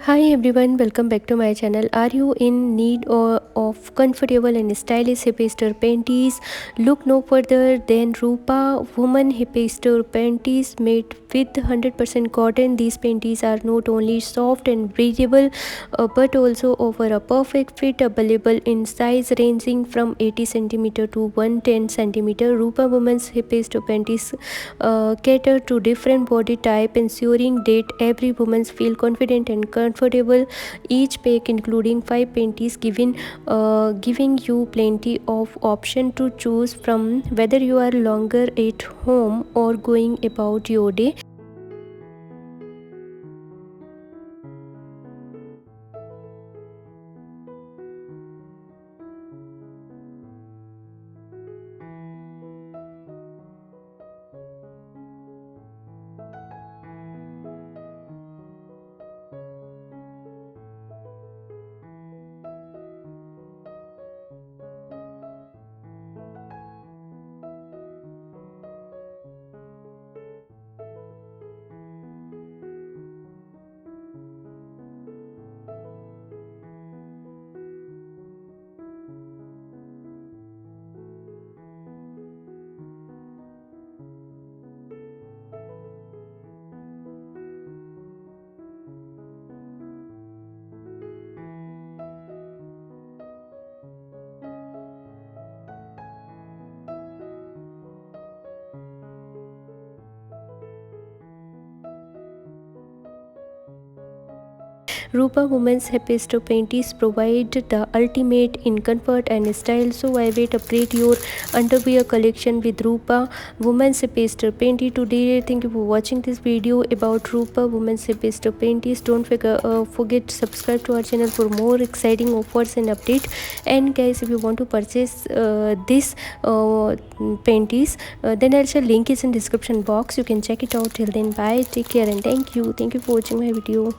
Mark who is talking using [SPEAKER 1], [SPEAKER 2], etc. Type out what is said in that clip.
[SPEAKER 1] Hi everyone, welcome back to my channel. Are you in need of comfortable and stylish hipster panties? Look no further than Rupa Women Hipster Panties made with 100% cotton. These panties are not only soft and breathable but also offer a perfect fit, available in size ranging from 80 cm to 110 cm. Rupa Women's Hipster Panties cater to different body type, ensuring that every woman feel confident and comfortable. Each pack including 5 panties, giving you plenty of option to choose from, whether you are longer at home or going about your day. Rupa Women's Hipster Panties provide the ultimate in comfort and style. So I will upgrade your underwear collection with Rupa Women's Hipster Panty today. Thank you for watching this video about Rupa Women's Hipster Panties. Don't forget to subscribe to our channel for more exciting offers and update. And guys, if you want to purchase this panties, then I'll share link is in description box. You can check it out. Till then, bye, take care, and thank you for watching my video.